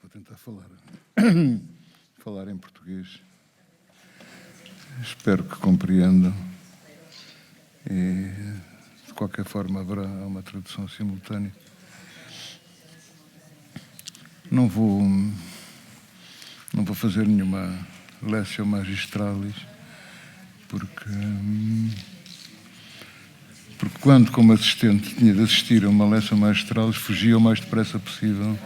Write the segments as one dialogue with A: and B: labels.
A: Vou tentar falar em português. Espero que compreendam. E, de qualquer forma, haverá uma tradução simultânea. Não vou fazer nenhuma lectio magistralis, porque quando, como assistente, tinha de assistir a uma lectio magistralis, fugia o mais depressa possível.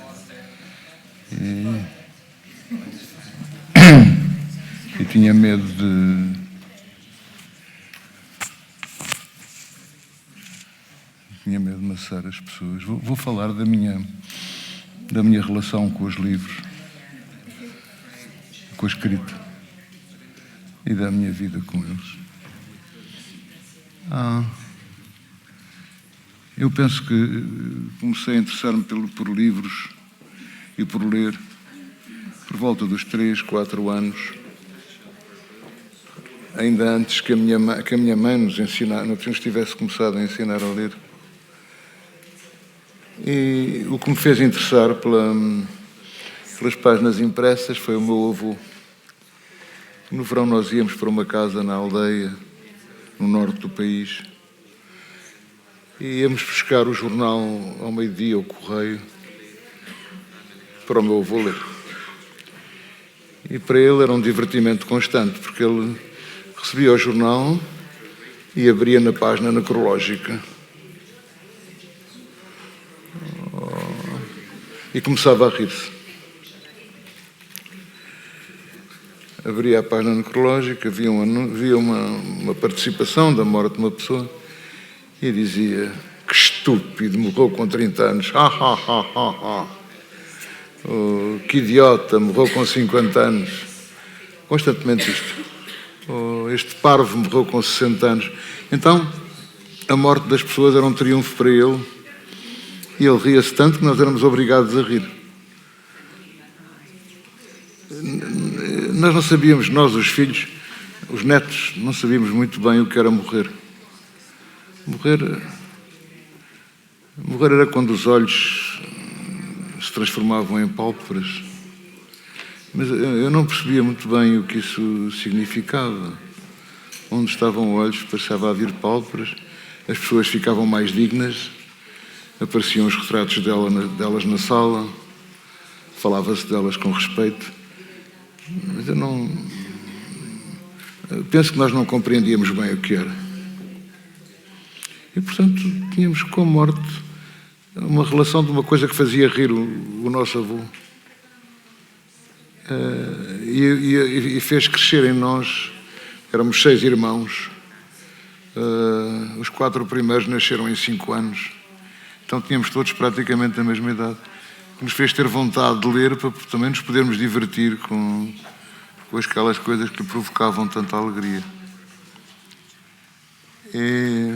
A: E tinha medo de maçar as pessoas. Vou falar da minha relação com os livros, com a escrita e da minha vida com eles. Eu penso que comecei a interessar-me por livros e por ler por volta dos 3, 4 anos, ainda antes que a minha mãe nos tivesse começado a ensinar a ler. E o que me fez interessar pelas páginas impressas foi o meu avô. No verão nós íamos para uma casa na aldeia, no norte do país, e íamos buscar o jornal ao meio-dia, ao correio, para o meu avô ler. E para ele era um divertimento constante, porque ele recebia o jornal e abria na página necrológica. E começava a rir-se. Abria a página necrológica, via uma participação da morte de uma pessoa e dizia: que estúpido, morreu com 30 anos. Oh, que idiota, morreu com 50 anos. Constantemente isto. Oh, este parvo morreu com 60 anos. Então, a morte das pessoas era um triunfo para ele e ele ria-se tanto que nós éramos obrigados a rir. Nós não sabíamos, nós os filhos, os netos, não sabíamos muito bem o que era morrer. Morrer era quando os olhos se transformavam em pálpebras. Mas eu não percebia muito bem o que isso significava. Onde estavam olhos, passava a vir pálpebras, as pessoas ficavam mais dignas, apareciam os retratos delas na sala, falava-se delas com respeito. Mas eu penso que nós não compreendíamos bem o que era. E, portanto, tínhamos com a morte uma relação de uma coisa que fazia rir o nosso avô. E fez crescer em nós. Éramos 6 irmãos. Os 4 primeiros nasceram em 5 anos. Então tínhamos todos praticamente a mesma idade. Que nos fez ter vontade de ler para também nos podermos divertir com aquelas coisas que provocavam tanta alegria. E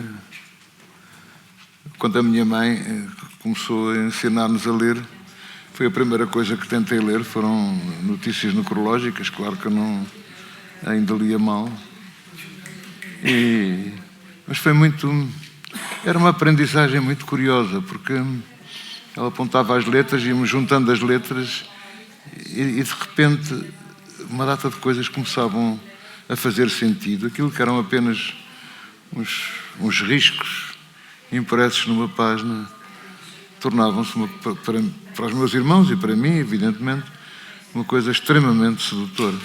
A: quando a minha mãe começou a ensinar-nos a ler, foi a primeira coisa que tentei ler, foram notícias necrológicas, claro que eu ainda lia mal. Mas era uma aprendizagem muito curiosa, porque ela apontava as letras, íamos juntando as letras e de repente uma data de coisas começavam a fazer sentido. Aquilo que eram apenas uns riscos impressos numa página tornavam-se, para os meus irmãos e para mim, evidentemente, uma coisa extremamente sedutora.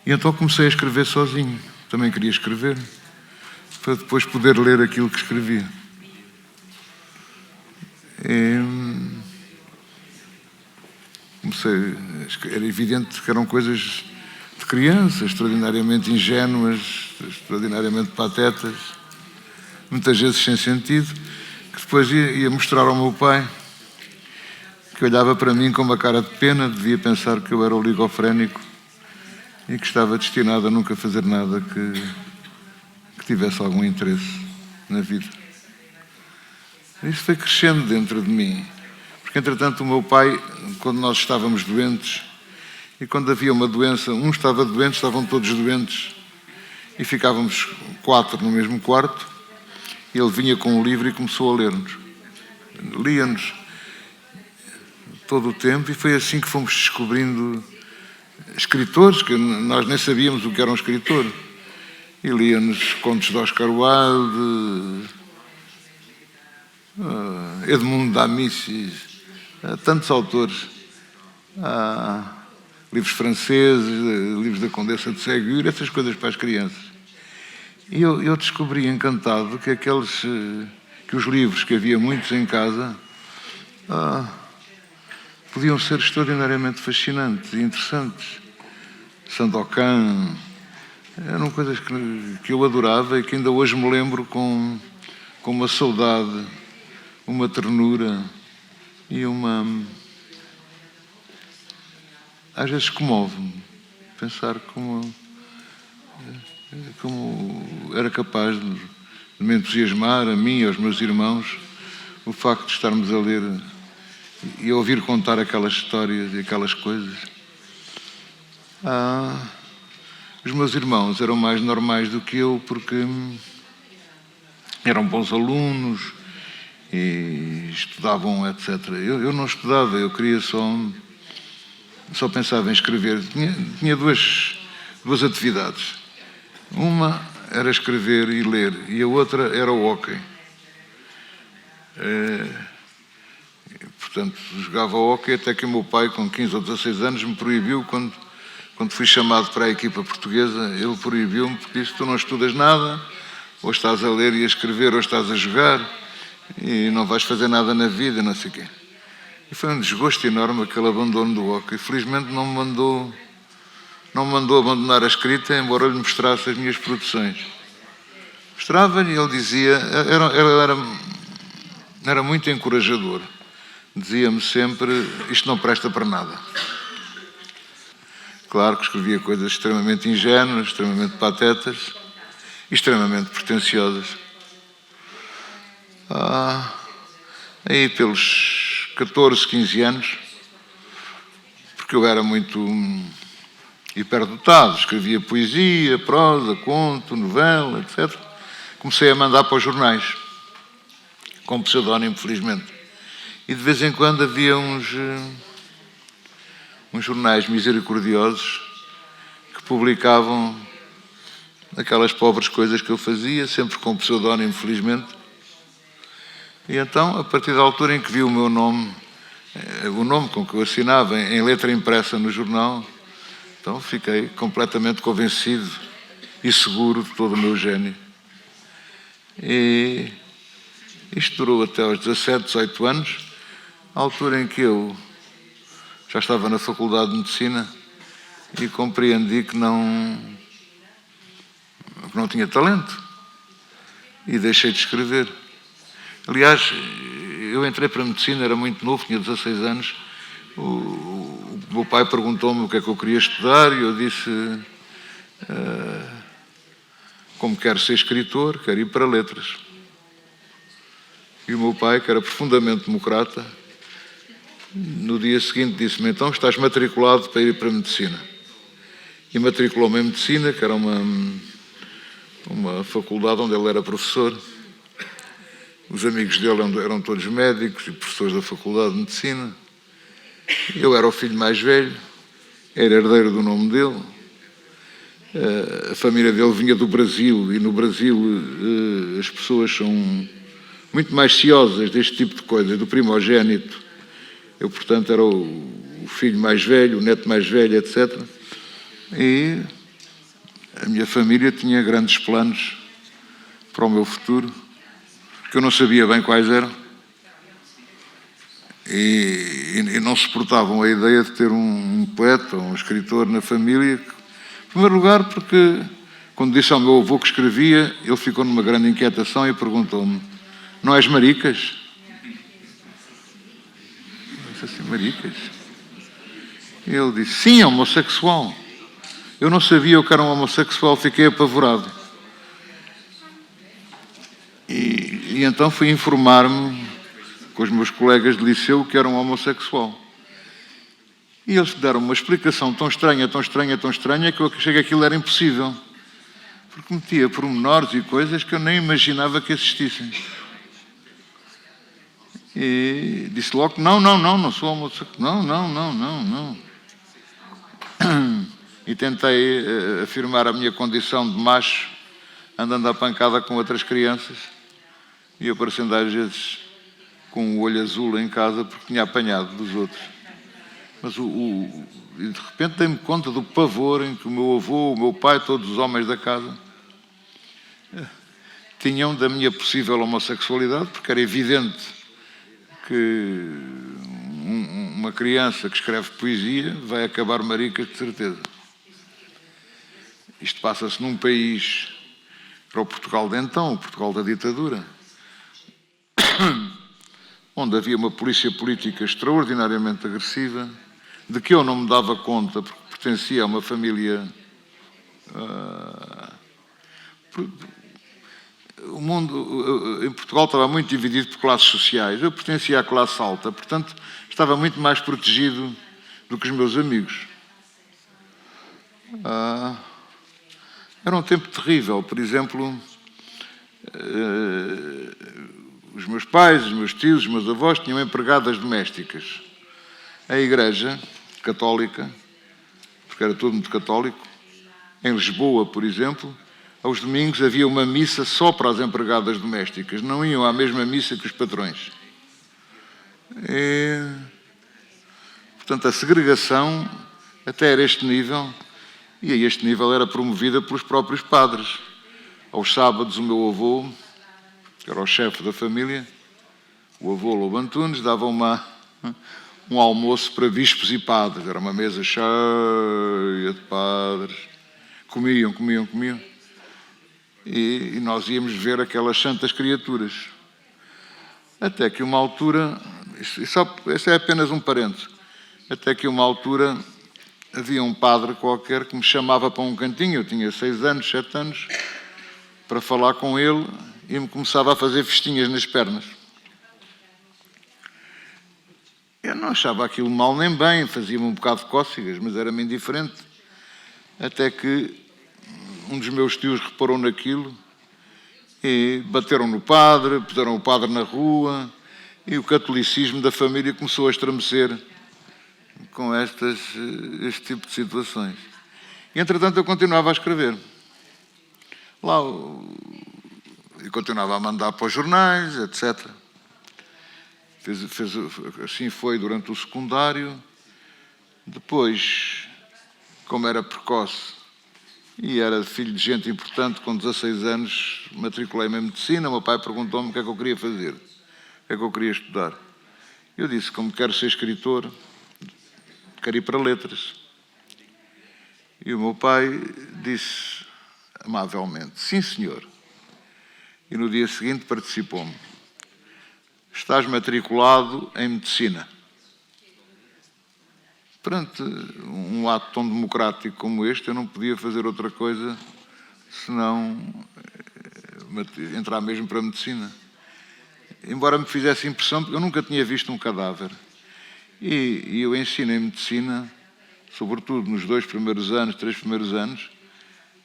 A: E então comecei a escrever sozinho. Também queria escrever, para depois poder ler aquilo que escrevia. Era evidente que eram coisas de criança, extraordinariamente ingênuas, extraordinariamente patetas, muitas vezes sem sentido, que depois ia mostrar ao meu pai, que olhava para mim com uma cara de pena, devia pensar que eu era oligofrénico, e que estava destinado a nunca fazer nada que tivesse algum interesse na vida. Isso foi crescendo dentro de mim, porque entretanto o meu pai, quando nós estávamos doentes, e quando havia uma doença, um estava doente, estavam todos doentes, e ficávamos 4 no mesmo quarto, ele vinha com um livro e começou a ler-nos. Lia-nos todo o tempo, e foi assim que fomos descobrindo escritores, que nós nem sabíamos o que era um escritor. E lia-nos contos de Oscar Wilde, Edmundo Damicis, tantos autores, livros franceses, livros da Condessa de Ségur, essas coisas para as crianças. E eu descobri encantado que os livros, que havia muitos em casa, podiam ser extraordinariamente fascinantes e interessantes. Sandokan, eram coisas que eu adorava e que ainda hoje me lembro com uma saudade, uma ternura e às vezes comove-me pensar como era capaz de me entusiasmar a mim e aos meus irmãos o facto de estarmos a ler e a ouvir contar aquelas histórias e aquelas coisas. Os meus irmãos eram mais normais do que eu porque eram bons alunos e estudavam, etc. Eu não estudava, eu queria só pensava em escrever. Tinha duas atividades. Uma era escrever e ler, e a outra era o hóquei. Portanto, jogava hóquei até que o meu pai, com 15 ou 16 anos, me proibiu, quando fui chamado para a equipa portuguesa, ele proibiu-me, porque disse: tu não estudas nada, ou estás a ler e a escrever, ou estás a jogar, e não vais fazer nada na vida, não sei o quê. E foi um desgosto enorme aquele abandono do hóquei. Felizmente não me mandou abandonar a escrita, embora eu lhe mostrasse as minhas produções. Mostrava-lhe e ele dizia, era muito encorajador. Dizia-me sempre: isto não presta para nada. Claro que escrevia coisas extremamente ingênuas, extremamente patetas e extremamente pretenciosas. Aí pelos 14, 15 anos, porque eu era muito hiperdotado, escrevia poesia, prosa, conto, novela, etc. Comecei a mandar para os jornais, com pseudónimo, felizmente. E de vez em quando havia uns jornais misericordiosos que publicavam aquelas pobres coisas que eu fazia, sempre com pseudónimo, felizmente. E então, a partir da altura em que vi o meu nome, o nome com que eu assinava em letra impressa no jornal, então fiquei completamente convencido e seguro de todo o meu gênio. E isto durou até aos 17, 18 anos, a altura em que eu já estava na Faculdade de Medicina e compreendi que não tinha talento e deixei de escrever. Aliás, eu entrei para a Medicina, era muito novo, tinha 16 anos. O meu pai perguntou-me o que é que eu queria estudar e eu disse: como quero ser escritor, quero ir para letras. E o meu pai, que era profundamente democrata, no dia seguinte disse-me: então estás matriculado para ir para a Medicina. E matriculou-me em Medicina, que era uma faculdade onde ele era professor. Os amigos dele eram todos médicos e professores da Faculdade de Medicina. Eu era o filho mais velho, era herdeiro do nome dele. A família dele vinha do Brasil, e no Brasil as pessoas são muito mais ciosas deste tipo de coisas, do primogênito. Eu, portanto, era o filho mais velho, o neto mais velho, etc. E a minha família tinha grandes planos para o meu futuro, que eu não sabia bem quais eram, e não suportavam a ideia de ter um poeta ou um escritor na família. Em primeiro lugar, porque quando disse ao meu avô que escrevia, ele ficou numa grande inquietação e perguntou-me: não és maricas? Eu disse assim: maricas? E ele disse: sim, é homossexual. Eu não sabia o que era um homossexual, fiquei apavorado. E então fui informar-me com os meus colegas de liceu que era um homossexual. E eles deram uma explicação tão estranha, tão estranha, tão estranha, que eu achei que aquilo era impossível. Porque metia pormenores e coisas que eu nem imaginava que existissem. E disse logo, não sou homossexual. Não. E tentei afirmar a minha condição de macho, andando à pancada com outras crianças e aparecendo às vezes com o olho azul em casa porque tinha apanhado dos outros. Mas de repente dei-me conta do pavor em que o meu avô, o meu pai, todos os homens da casa tinham da minha possível homossexualidade, porque era evidente que uma criança que escreve poesia vai acabar marica de certeza. Isto passa-se num país, para o Portugal de então, o Portugal da ditadura, onde havia uma polícia política extraordinariamente agressiva, de que eu não me dava conta, porque pertencia a uma família... O mundo em Portugal estava muito dividido por classes sociais. Eu pertencia à classe alta, portanto, estava muito mais protegido do que os meus amigos. Era um tempo terrível. Por exemplo, os meus pais, os meus tios, os meus avós tinham empregadas domésticas. A Igreja Católica, porque era todo muito católico, em Lisboa, por exemplo, aos domingos havia uma missa só para as empregadas domésticas. Não iam à mesma missa que os patrões. Portanto, a segregação até era este nível, e a este nível era promovida pelos próprios padres. Aos sábados, o meu avô, que era o chefe da família, o avô Lobo Antunes, dava um almoço para bispos e padres. Era uma mesa cheia de padres. Comiam. E nós íamos ver aquelas santas criaturas. Até que uma altura, isso é apenas um parênteses, até que uma altura havia um padre qualquer que me chamava para um cantinho, eu tinha 6 anos, 7 anos, para falar com ele, e me começava a fazer festinhas nas pernas. Eu não achava aquilo mal nem bem, fazia-me um bocado de cócegas, mas era-me indiferente. Até que um dos meus tios reparou naquilo e bateram no padre, puseram o padre na rua, e o catolicismo da família começou a estremecer com este tipo de situações. E, entretanto, eu continuava a escrever. E continuava a mandar para os jornais, etc. Assim foi durante o secundário. Depois, como era precoce e era filho de gente importante, com 16 anos matriculei-me em medicina. O meu pai perguntou-me o que é que eu queria fazer, o que é que eu queria estudar. Eu disse, como quero ser escritor, quero ir para letras. E o meu pai disse amavelmente, sim senhor. E no dia seguinte participou-me. Estás matriculado em medicina. Perante um ato tão democrático como este, eu não podia fazer outra coisa senão entrar mesmo para a medicina. Embora me fizesse impressão, porque eu nunca tinha visto um cadáver. E eu ensino em medicina, sobretudo nos 2 primeiros anos, 3 primeiros anos,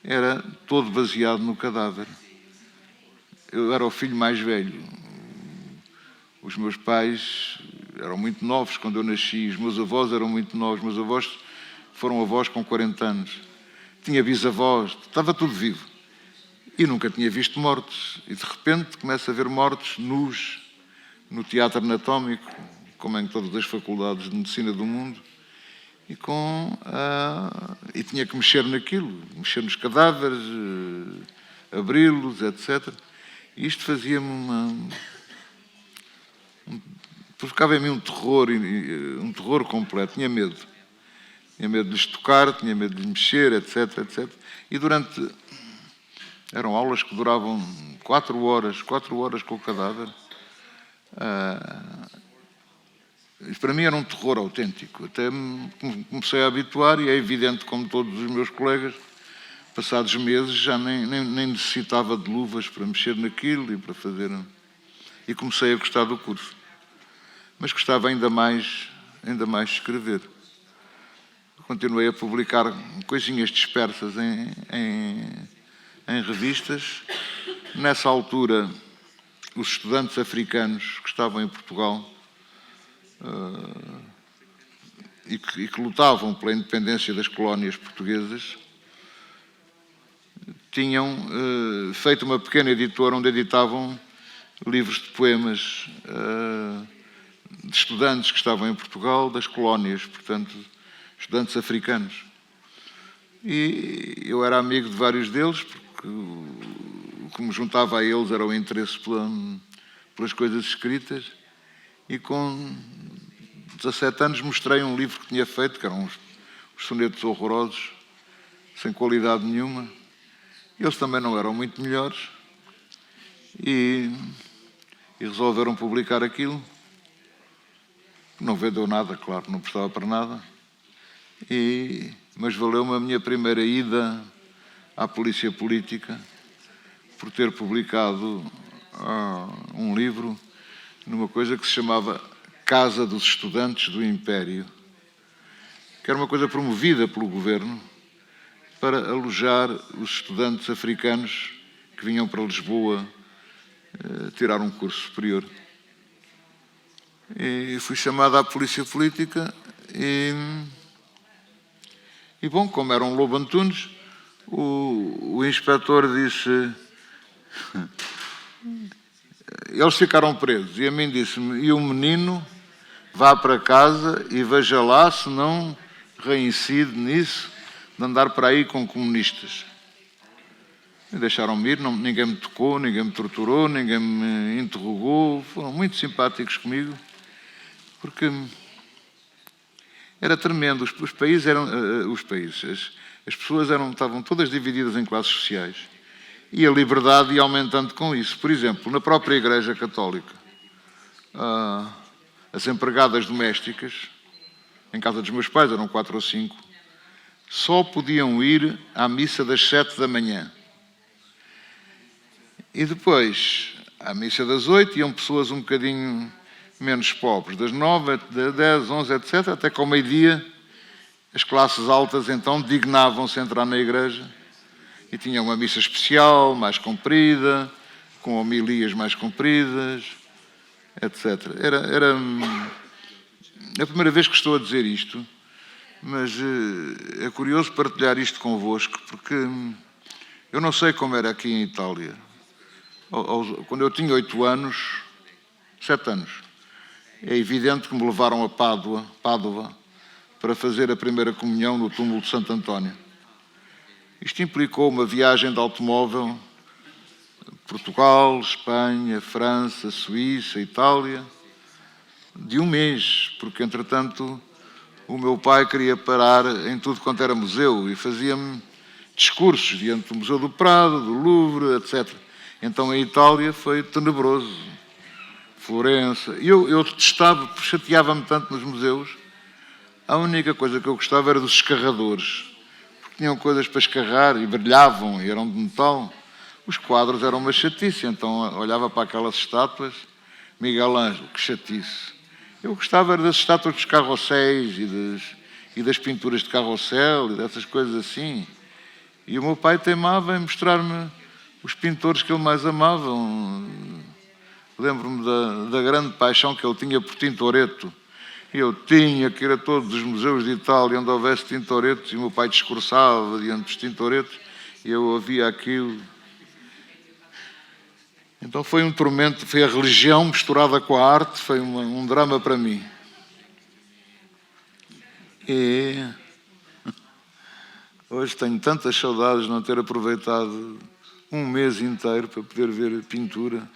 A: era todo baseado no cadáver. Eu era o filho mais velho. Os meus pais eram muito novos quando eu nasci, os meus avós eram muito novos, os meus avós foram avós com 40 anos. Tinha bisavós, estava tudo vivo. E nunca tinha visto mortos. E de repente começo a ver mortos nus no teatro anatómico, como em todas as faculdades de medicina do mundo, e tinha que mexer naquilo, mexer nos cadáveres, abri-los, etc. E isto fazia-me provocava em mim um terror completo. Tinha medo de lhes tocar, tinha medo de lhes mexer, etc. E eram aulas que duravam 4 horas com o cadáver. Isso para mim era um terror autêntico. Até me comecei a habituar e é evidente, como todos os meus colegas, passados meses já nem necessitava de luvas para mexer naquilo e para fazer... E comecei a gostar do curso. Mas gostava ainda mais de escrever. Continuei a publicar coisinhas dispersas em revistas. Nessa altura, os estudantes africanos que estavam em Portugal e que lutavam pela independência das colónias portuguesas tinham feito uma pequena editora onde editavam livros de poemas de estudantes que estavam em Portugal, das colónias, portanto, estudantes africanos. E eu era amigo de vários deles, porque o que me juntava a eles era o interesse pelas coisas escritas, e com 17 anos mostrei um livro que tinha feito, que eram uns sonetos horrorosos, sem qualidade nenhuma. Eles também não eram muito melhores, e resolveram publicar aquilo. Não vendeu nada, claro, não prestava para nada. Mas valeu-me a minha primeira ida à polícia política por ter publicado um livro numa coisa que se chamava Casa dos Estudantes do Império, que era uma coisa promovida pelo governo para alojar os estudantes africanos que vinham para Lisboa tirar um curso superior. E fui chamado à polícia política e bom, como era um Lobo Antunes, o inspetor disse... Eles ficaram presos e a mim disse-me: e o menino vá para casa e veja lá se não reincide nisso de andar para aí com comunistas. E deixaram-me ir, ninguém me tocou, ninguém me torturou, ninguém me interrogou, foram muito simpáticos comigo, porque era tremendo. As pessoas estavam todas divididas em classes sociais e a liberdade ia aumentando com isso. Por exemplo, na própria Igreja Católica, as empregadas domésticas, em casa dos meus pais, eram 4 ou 5, só podiam ir à missa das 7 da manhã. E depois, à missa das 8, iam pessoas um bocadinho menos pobres, das 9, das 10, 11, etc., até que ao meio-dia as classes altas então dignavam-se a entrar na igreja e tinham uma missa especial, mais comprida, com homilias mais compridas, etc. Era a primeira vez que estou a dizer isto, mas é curioso partilhar isto convosco, porque eu não sei como era aqui em Itália. Quando eu tinha 8 anos, 7 anos, é evidente que me levaram a Pádua, para fazer a primeira comunhão no túmulo de Santo António. Isto implicou uma viagem de automóvel, Portugal, Espanha, França, Suíça, Itália, de um mês, porque, entretanto, o meu pai queria parar em tudo quanto era museu e fazia-me discursos diante do Museu do Prado, do Louvre, etc. Então a Itália foi tenebroso. Florença. Eu detestava, porque chateava-me tanto nos museus. A única coisa que eu gostava era dos escarradores, porque tinham coisas para escarrar e brilhavam e eram de metal. Os quadros eram uma chatice, então olhava para aquelas estátuas, Miguel Ângelo, que chatice. Eu gostava das estátuas dos carrosséis e das pinturas de carrossel e dessas coisas assim. E o meu pai teimava em mostrar-me os pintores que ele mais amava. Lembro-me da grande paixão que ele tinha por Tintoretto. Eu tinha que ir a todos os museus de Itália onde houvesse Tintorettos e o meu pai discursava diante dos Tintorettos e eu ouvia aquilo. Então foi um tormento, foi a religião misturada com a arte, foi um drama para mim. E hoje tenho tantas saudades de não ter aproveitado um mês inteiro para poder ver pintura.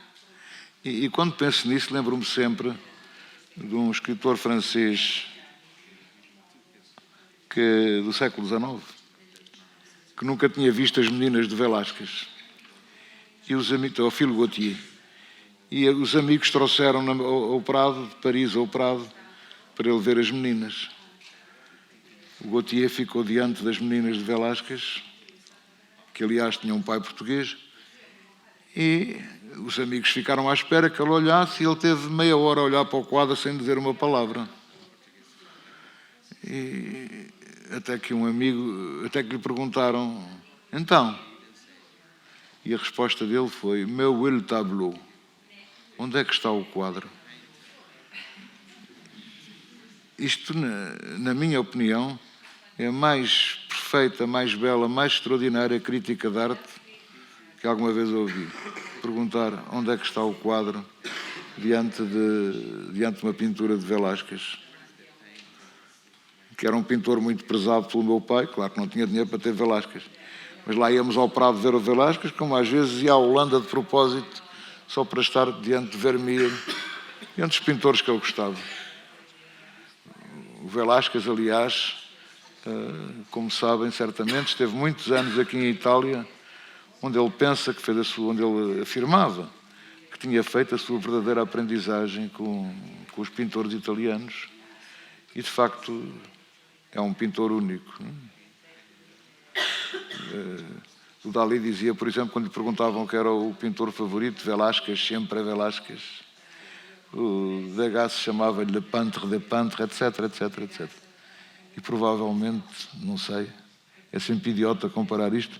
A: E quando penso nisso, lembro-me sempre de um escritor francês do século XIX, que nunca tinha visto as meninas de Velázquez. E os amigos, Théophile Gautier, e os amigos trouxeram ao Prado, de Paris ao Prado, para ele ver as meninas. O Gautier ficou diante das meninas de Velázquez, que aliás tinha um pai português, e os amigos ficaram à espera que ele olhasse, e ele teve meia hora a olhar para o quadro sem dizer uma palavra. E até que lhe perguntaram, então, e a resposta dele foi, meu où est le tableau? Onde é que está o quadro? Isto, na minha opinião, é a mais perfeita, mais bela, mais extraordinária crítica de arte que alguma vez ouvi. Perguntar onde é que está o quadro diante de uma pintura de Velázquez, que era um pintor muito prezado pelo meu pai, claro que não tinha dinheiro para ter Velázquez, mas lá íamos ao Prado ver o Velázquez, como às vezes ia à Holanda de propósito, só para estar diante de Vermeer, diante dos pintores que ele gostava. O Velázquez, aliás, como sabem certamente, esteve muitos anos aqui em Itália, onde ele onde ele afirmava que tinha feito a sua verdadeira aprendizagem com os pintores italianos, e de facto é um pintor único. O Dalí dizia, por exemplo, quando lhe perguntavam que era o pintor favorito, Velázquez, sempre é Velázquez. O Degas chamava-lhe Le Peintre des Peintres, etc, etc, etc. E provavelmente, não sei, é sempre idiota comparar isto,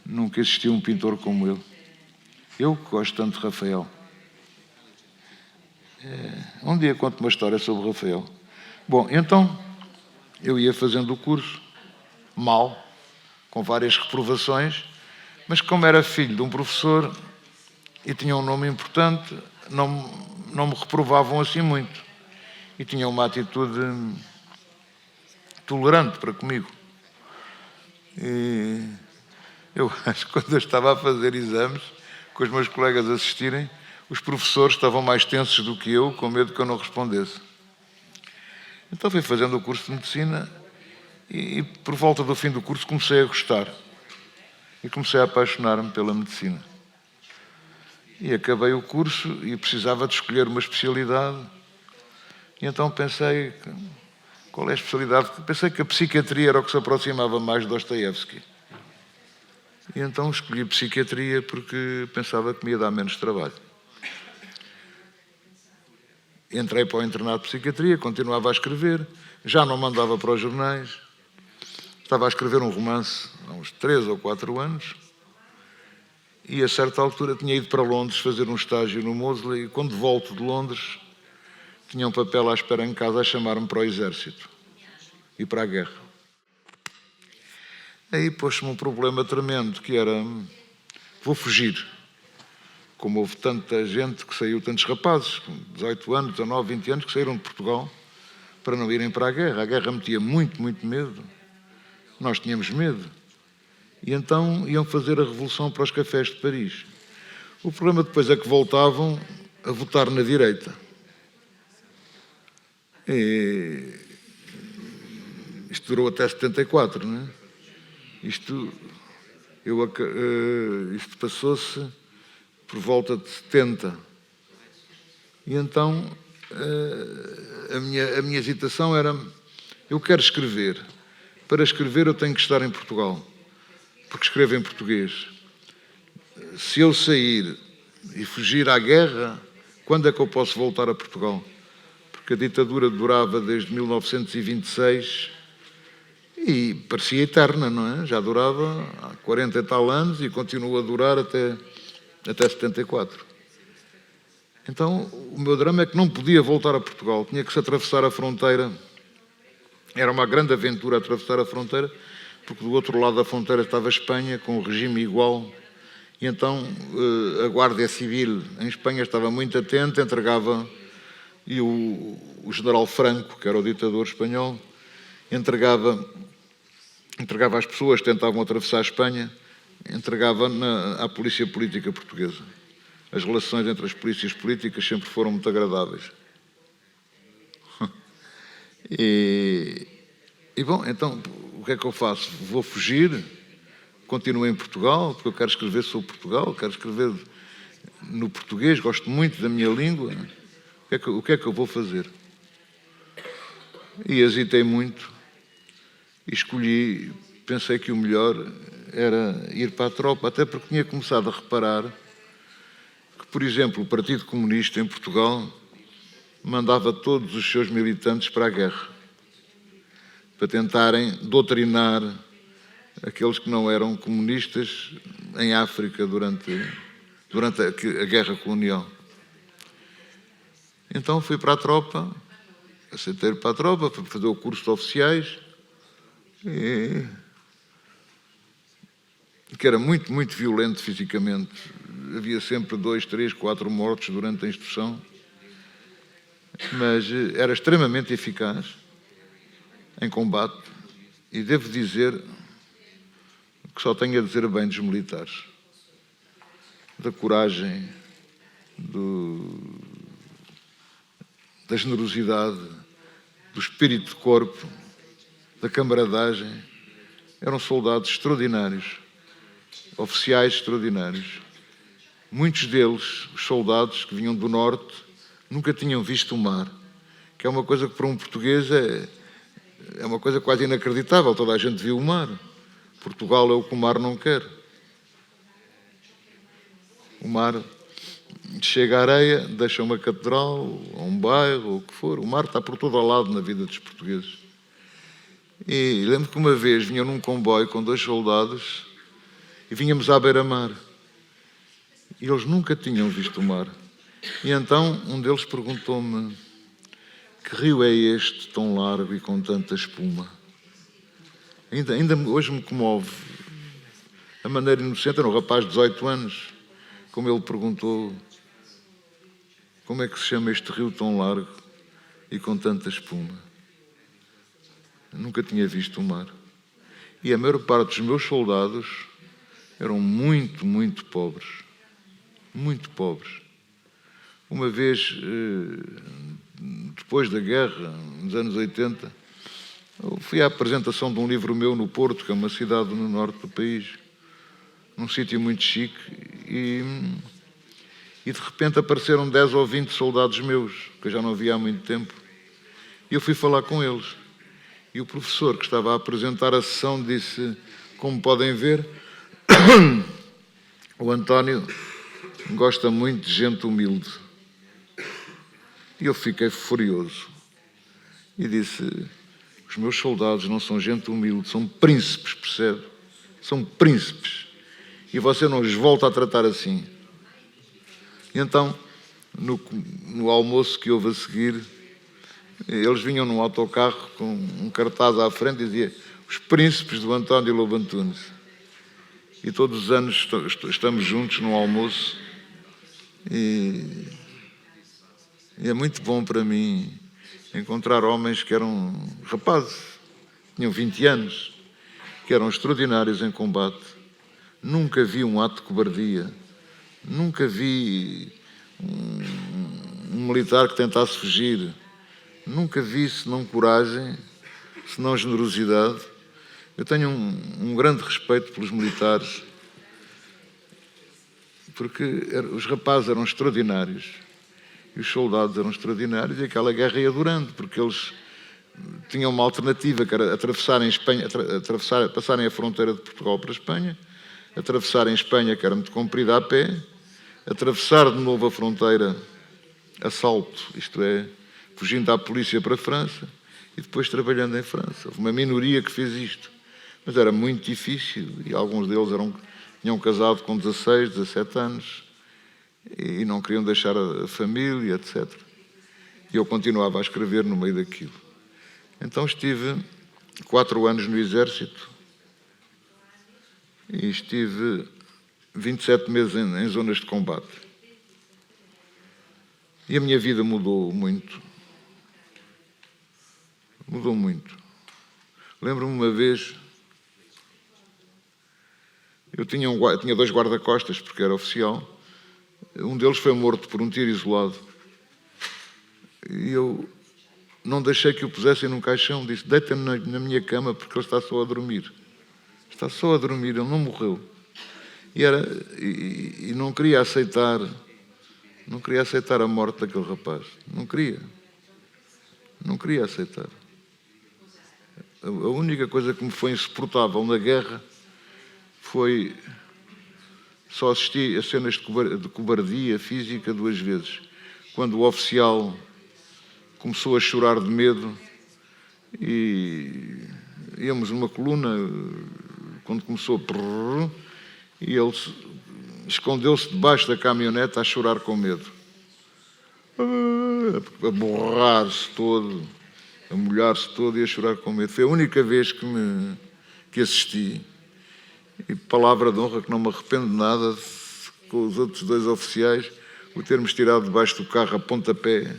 A: nunca existiu um pintor como ele. Eu que gosto tanto de Rafael. Um dia conto uma história sobre Rafael. Bom, então, eu ia fazendo o curso, mal, com várias reprovações, mas como era filho de um professor e tinha um nome importante, não me reprovavam assim muito. E tinha uma atitude tolerante para comigo. E eu acho que quando eu estava a fazer exames, com os meus colegas a assistirem, os professores estavam mais tensos do que eu, com medo que eu não respondesse. Então fui fazendo o curso de Medicina e por volta do fim do curso comecei a gostar. E comecei a apaixonar-me pela Medicina. E acabei o curso e precisava de escolher uma especialidade. E então pensei, qual é a especialidade? Pensei que a psiquiatria era o que se aproximava mais de Dostoiévski. E então escolhi psiquiatria porque pensava que me ia dar menos trabalho. Entrei para o internato de psiquiatria, continuava a escrever, já não mandava para os jornais. Estava a escrever um romance há uns 3 ou 4 anos e a certa altura tinha ido para Londres fazer um estágio no Moseley e quando volto de Londres tinha um papel à espera em casa a chamar-me para o exército e para a guerra. Aí pôs-me um problema tremendo, que era, vou fugir. Como houve tanta gente que saiu, tantos rapazes, com 18 anos, 19, 20 anos, que saíram de Portugal para não irem para a guerra. A guerra metia muito, muito medo. Nós tínhamos medo. E então iam fazer a revolução para os cafés de Paris. O problema depois é que voltavam a votar na direita. E isto durou até 74, não é? Isto passou-se por volta de 70. E então a minha hesitação era, eu quero escrever. Para escrever eu tenho que estar em Portugal, porque escrevo em português. Se eu sair e fugir à guerra, quando é que eu posso voltar a Portugal? Porque a ditadura durava desde 1926 e parecia eterna, não é? Já durava há 40 e tal anos e continua a durar até 74. Então, o meu drama é que não podia voltar a Portugal, tinha que se atravessar a fronteira. Era uma grande aventura atravessar a fronteira, porque do outro lado da fronteira estava a Espanha, com um regime igual. E então a Guarda Civil em Espanha estava muito atenta, entregava, e o general Franco, que era o ditador espanhol, entregava às pessoas que tentavam atravessar a Espanha, entregava à polícia política portuguesa. As relações entre as polícias políticas sempre foram muito agradáveis. E bom, então, o que é que eu faço? Vou fugir? Continuo em Portugal, porque eu quero escrever sobre Portugal, quero escrever no português, gosto muito da minha língua. O que é que eu vou fazer? E hesitei muito e escolhi, pensei que o melhor era ir para a tropa, até porque tinha começado a reparar que, por exemplo, o Partido Comunista em Portugal mandava todos os seus militantes para a guerra, para tentarem doutrinar aqueles que não eram comunistas em África durante a guerra colonial. Então fui para a tropa, aceitei ir para a tropa, para fazer o curso de oficiais, que era muito, muito violento fisicamente. Havia sempre 2, 3, 4 mortos durante a instrução, mas era extremamente eficaz em combate, e devo dizer que só tenho a dizer bem dos militares, da coragem, da generosidade, do espírito de corpo, da camaradagem. Eram soldados extraordinários, oficiais extraordinários. Muitos deles, os soldados que vinham do norte, nunca tinham visto o mar, que é uma coisa que para um português é uma coisa quase inacreditável. Toda a gente viu o mar. Portugal é o que o mar não quer. O mar chega à areia, deixa uma catedral, ou um bairro, ou o que for. O mar está por todo ao lado na vida dos portugueses. E lembro que uma vez vinha num comboio com 2 soldados e vínhamos à beira-mar. E eles nunca tinham visto o mar. E então um deles perguntou-me: que rio é este tão largo e com tanta espuma? Ainda hoje me comove a maneira inocente. Era um rapaz de 18 anos, como ele perguntou: como é que se chama este rio tão largo e com tanta espuma? Eu nunca tinha visto o mar. E a maior parte dos meus soldados eram muito, muito pobres. Muito pobres. Uma vez, depois da guerra, nos anos 80, eu fui à apresentação de um livro meu no Porto, que é uma cidade no norte do país, num sítio muito chique, e de repente apareceram 10 ou 20 soldados meus, que eu já não via há muito tempo, e eu fui falar com eles. E o professor que estava a apresentar a sessão disse: como podem ver, o António gosta muito de gente humilde. E eu fiquei furioso e disse: os meus soldados não são gente humilde, são príncipes, percebe? São príncipes. E você não os volta a tratar assim. E então, no almoço que houve a seguir, eles vinham num autocarro com um cartaz à frente e dizia: os príncipes do António Lobo Antunes. E todos os anos estamos juntos num almoço, e é muito bom para mim encontrar homens que eram rapazes, tinham 20 anos, que eram extraordinários em combate. Nunca vi um ato de cobardia, nunca vi um militar que tentasse fugir, nunca vi senão coragem, senão generosidade. Eu tenho um grande respeito pelos militares, porque os rapazes eram extraordinários e os soldados eram extraordinários, e aquela guerra ia durando, porque eles tinham uma alternativa, que era atravessarem Espanha, passarem a fronteira de Portugal para a Espanha, atravessarem Espanha, que era muito comprida, a pé, atravessar de novo a fronteira a salto, isto é, fugindo à polícia para a França, e depois trabalhando em França. Houve uma minoria que fez isto, mas era muito difícil, e alguns deles tinham casado com 16, 17 anos, e não queriam deixar a família, etc. E eu continuava a escrever no meio daquilo. Então estive 4 anos no Exército e estive 27 meses em zonas de combate. E a minha vida mudou muito. Mudou muito. Lembro-me uma vez, eu tinha 2 guarda-costas, porque era oficial. Um deles foi morto por um tiro isolado. E eu não deixei que o pusessem num caixão. Disse: deita-me na minha cama, porque ele está só a dormir. Está só a dormir, ele não morreu. E não queria aceitar a morte daquele rapaz. Não queria aceitar. A única coisa que me foi insuportável na guerra foi só assistir a cenas de cobardia física 2 vezes. Quando o oficial começou a chorar de medo e íamos numa coluna, quando começou e ele escondeu-se debaixo da caminhonete a chorar com medo. A borrar-se todo, a molhar-se todo e a chorar com medo. Foi a única vez que assisti. E palavra de honra que não me arrependo de nada, com os outros 2 oficiais, o termos tirado debaixo do carro a pontapé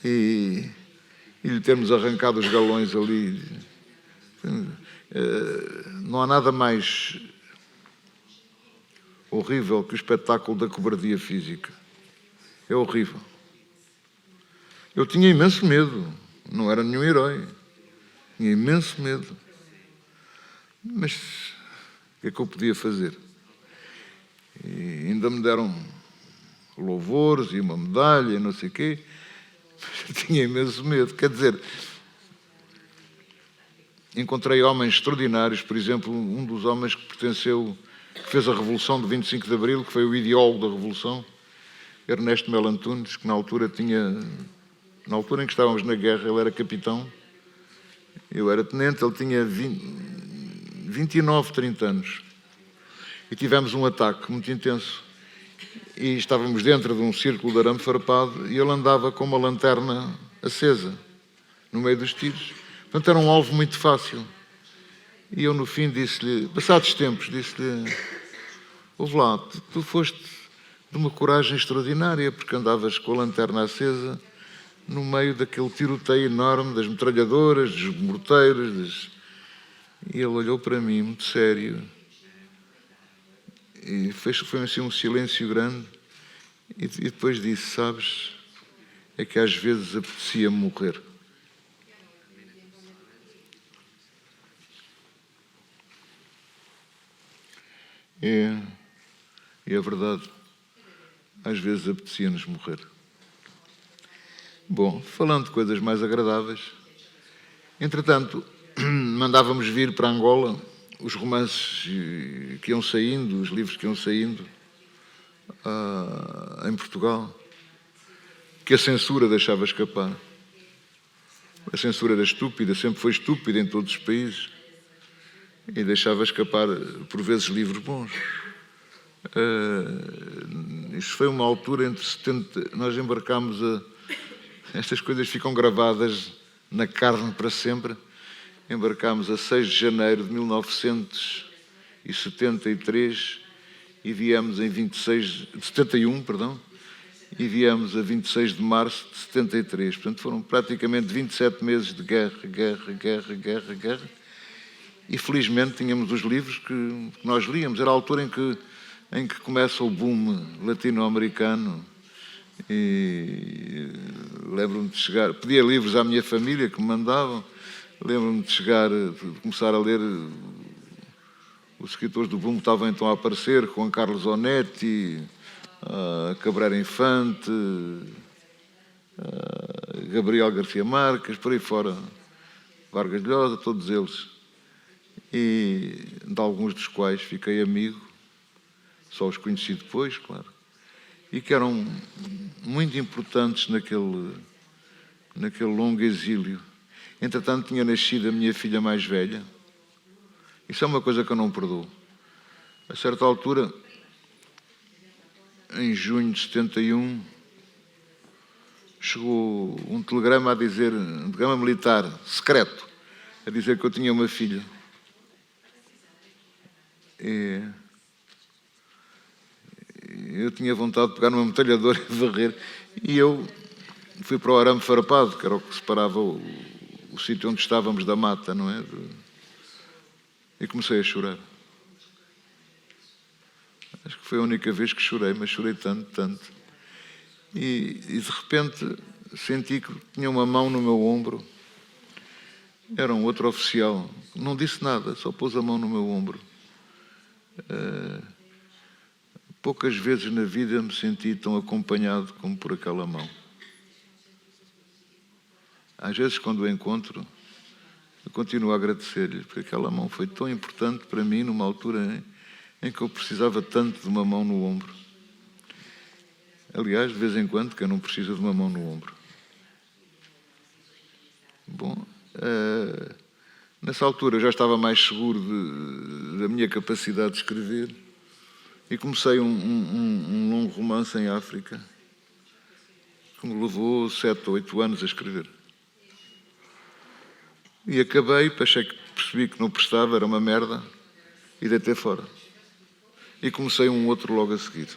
A: e lhe termos arrancado os galões ali. Não há nada mais horrível que o espetáculo da cobardia física. É horrível. Eu tinha imenso medo, não era nenhum herói. Tinha imenso medo. Mas o que é que eu podia fazer? E ainda me deram louvores e uma medalha e não sei o quê. Mas eu tinha imenso medo. Quer dizer, encontrei homens extraordinários, por exemplo, um dos homens que fez a Revolução de 25 de Abril, que foi o ideólogo da Revolução, Ernesto Melo Antunes, que na altura em que estávamos na guerra, ele era capitão, eu era tenente, ele tinha 29, 30 anos. E tivemos um ataque muito intenso. E estávamos dentro de um círculo de arame farpado e ele andava com uma lanterna acesa, no meio dos tiros. Portanto, era um alvo muito fácil. E eu, no fim, disse-lhe, passados tempos, disse-lhe, ouve lá, tu foste de uma coragem extraordinária, porque andavas com a lanterna acesa no meio daquele tiroteio enorme das metralhadoras, dos morteiros. E ele olhou para mim, muito sério, e foi assim um silêncio grande, e depois disse, sabes, é que às vezes apetecia morrer. E é verdade, às vezes apetecia-nos morrer. Bom, falando de coisas mais agradáveis, entretanto, mandávamos vir para Angola os romances que iam saindo, os livros que iam saindo em Portugal, que a censura deixava escapar. A censura era estúpida, sempre foi estúpida em todos os países, e deixava escapar, por vezes, livros bons. Isto foi uma altura entre 70... Nós embarcámos estas coisas ficam gravadas na carne para sempre. Embarcámos a 6 de janeiro de 1973 e viemos em 71, e viemos a 26 de março de 73. Portanto, foram praticamente 27 meses de guerra. E, felizmente, tínhamos os livros que nós líamos. Era a altura em que começa o boom latino-americano. E lembro-me de chegar... Pedia livros à minha família que me mandavam. Lembro-me de começar a ler... Os escritores do boom estavam então a aparecer, com Carlos Onetti, Cabrera Infante, Gabriel Garcia Marques, por aí fora, Vargas Llosa, todos eles. E de alguns dos quais fiquei amigo, só os conheci depois, claro, e que eram muito importantes naquele longo exílio. Entretanto, tinha nascido a minha filha mais velha. Isso é uma coisa que eu não perdoo. A certa altura, em junho de 71, chegou um telegrama a dizer, um telegrama militar, secreto, a dizer que eu tinha uma filha. E eu tinha vontade de pegar numa metralhadora e varrer, e eu fui para o arame farpado, que era o que separava o sítio onde estávamos da mata, não é? E comecei a chorar. Acho que foi a única vez que chorei, mas chorei tanto. E de repente senti que tinha uma mão no meu ombro. Era um outro oficial. Não disse nada, só pôs a mão no meu ombro. Poucas vezes na vida me senti tão acompanhado como por aquela mão. Às vezes, quando o encontro, continuo a agradecer-lhe, porque aquela mão foi tão importante para mim numa altura em que eu precisava tanto de uma mão no ombro. Aliás, de vez em quando, quem não precisa de uma mão no ombro. Bom, nessa altura eu já estava mais seguro da minha capacidade de escrever e comecei um longo romance em África que me levou 7 ou 8 anos a escrever. E acabei, percebi que não prestava, era uma merda, e deitei fora. E comecei um outro logo a seguir.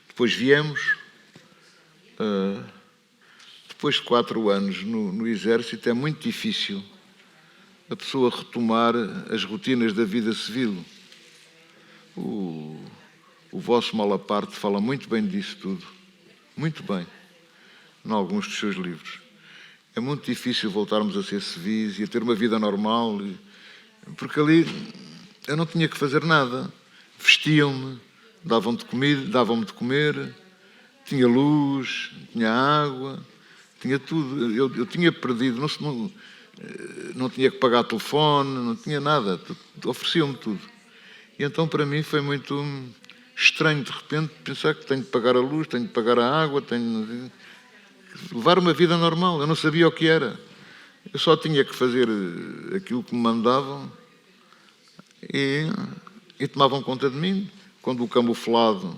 A: Depois viemos, depois de 4 anos no Exército, é muito difícil a pessoa retomar as rotinas da vida civil. O vosso Malaparte fala muito bem disso tudo, muito bem, em alguns dos seus livros. É muito difícil voltarmos a ser civis e a ter uma vida normal, porque ali eu não tinha que fazer nada. Vestiam-me, davam-me de comer, tinha luz, tinha água, tinha tudo. Eu tinha perdido, não tinha que pagar telefone, não tinha nada, ofereciam-me tudo. E então para mim foi muito estranho de repente pensar que tenho de pagar a luz, tenho de pagar a água, tenho de levar uma vida normal. Eu não sabia o que era. Eu só tinha que fazer aquilo que me mandavam e tomavam conta de mim. Quando o camuflado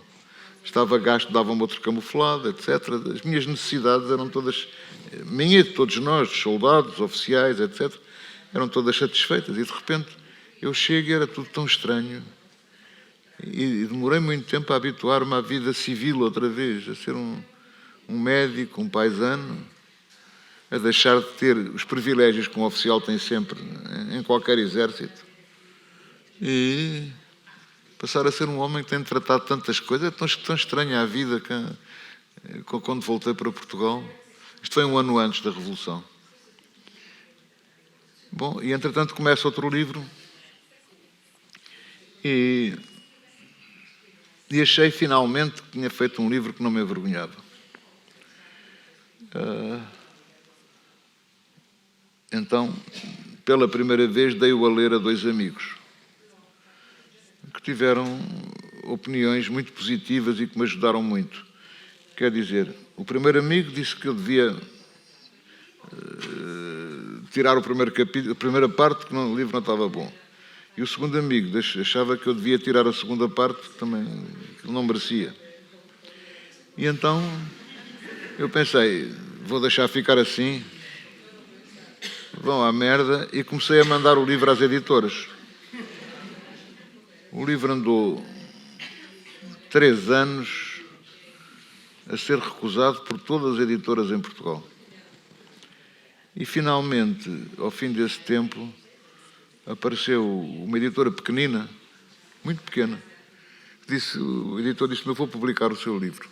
A: estava gasto, davam-me outro camuflado, etc. As minhas necessidades eram todas, minha e de todos nós, soldados, oficiais, etc., eram todas satisfeitas. E de repente eu chego e era tudo tão estranho. E demorei muito tempo a habituar-me à vida civil outra vez, a ser um médico, um paisano, a deixar de ter os privilégios que um oficial tem sempre em qualquer exército e passar a ser um homem que tem de tratar de tantas coisas. É tão estranha a vida quando voltei para Portugal. Isto foi um ano antes da Revolução. Bom, e entretanto começa outro livro e achei finalmente que tinha feito um livro que não me envergonhava. Então, pela primeira vez, dei-o a ler a 2 amigos que tiveram opiniões muito positivas e que me ajudaram muito. Quer dizer, o primeiro amigo disse que eu devia tirar o primeiro capítulo, a primeira parte, que o livro não estava bom. E o segundo amigo achava que eu devia tirar a segunda parte, que também que não merecia. E então eu pensei, vou deixar ficar assim, vão à merda, e comecei a mandar o livro às editoras. O livro andou 3 anos a ser recusado por todas as editoras em Portugal. E finalmente, ao fim desse tempo, apareceu uma editora pequenina, muito pequena, o editor disse-me: eu vou publicar o seu livro.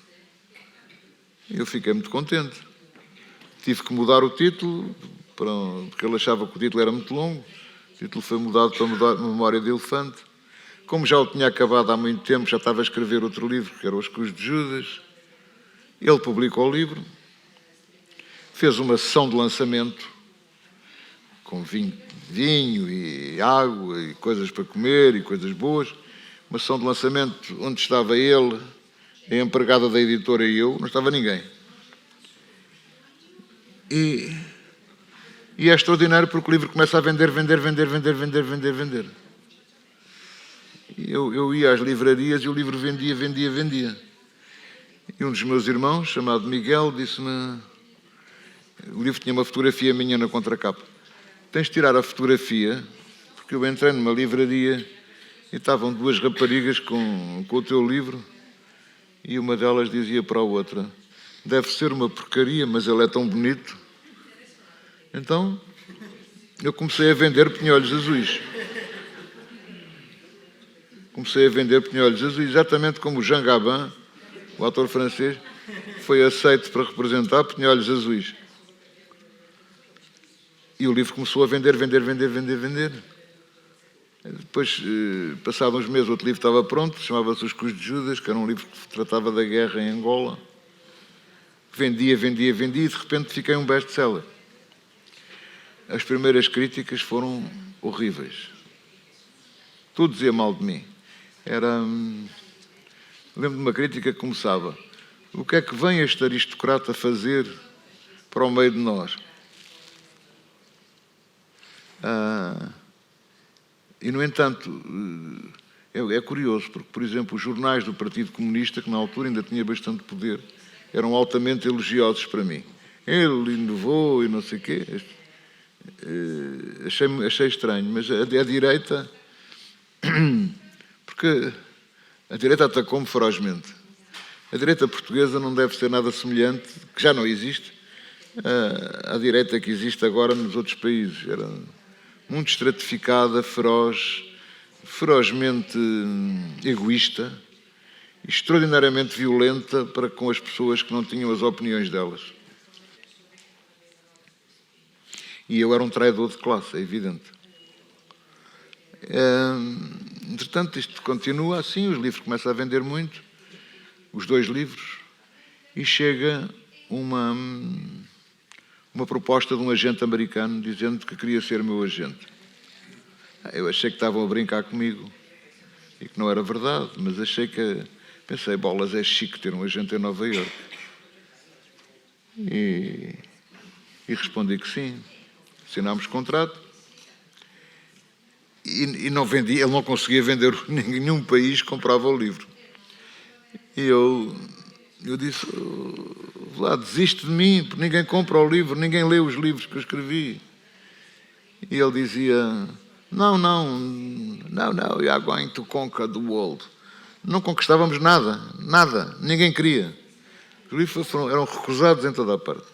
A: E eu fiquei muito contente. Tive que mudar o título, porque ele achava que o título era muito longo. O título foi mudado para Memória de Elefante. Como já o tinha acabado há muito tempo, já estava a escrever outro livro, que era Os Cruz de Judas. Ele publicou o livro, fez uma sessão de lançamento, com vinho e água e coisas para comer e coisas boas. Uma sessão de lançamento onde estava ele, a empregada da editora e eu, não estava ninguém. E é extraordinário porque o livro começa a vender. Eu ia às livrarias e o livro vendia. E um dos meus irmãos, chamado Miguel, disse-me... O livro tinha uma fotografia minha na contracapa. Tens de tirar a fotografia, porque eu entrei numa livraria e estavam 2 raparigas com o teu livro e uma delas dizia para a outra: deve ser uma porcaria, mas ele é tão bonito. Então, eu comecei a vender pinholhos azuis. Exatamente como o Jean Gabin, o ator francês, foi aceito para representar Pinholhos Azuis. E o livro começou a vender. Depois, passados uns meses, outro livro estava pronto, chamava-se Os Cruz de Judas, que era um livro que tratava da guerra em Angola. Vendia, e de repente fiquei um best-seller. as primeiras críticas foram horríveis. Tudo dizia mal de mim. Lembro de uma crítica que começava: o que é que vem este aristocrata fazer para o meio de nós? E, no entanto, é curioso, porque, por exemplo, os jornais do Partido Comunista, que na altura ainda tinha bastante poder, eram altamente elogiosos para mim. Ele inovou e não sei o quê. Achei estranho, mas a direita... Porque a direita atacou-me ferozmente. A direita portuguesa não deve ser nada semelhante, que já não existe, à direita que existe agora nos outros países. Era muito estratificada, feroz, ferozmente egoísta, extraordinariamente violenta para com as pessoas que não tinham as opiniões delas. E eu era um traidor de classe, é evidente. Entretanto, isto continua assim, os livros começam a vender muito, os 2 livros, e chega uma proposta de um agente americano dizendo que queria ser meu agente. Eu achei que estavam a brincar comigo e que não era verdade, mas pensei, bolas, é chique ter um agente em Nova Iorque. E respondi que sim. Assinámos contrato. E não vendia, ele não conseguia vender, nenhum país comprava o livro. E eu disse, Vlad, desiste de mim, porque ninguém compra o livro, ninguém lê os livros que eu escrevi. E ele dizia, não, you are going to conquer the world. Não conquistávamos nada, ninguém queria. Os livros eram recusados em toda a parte.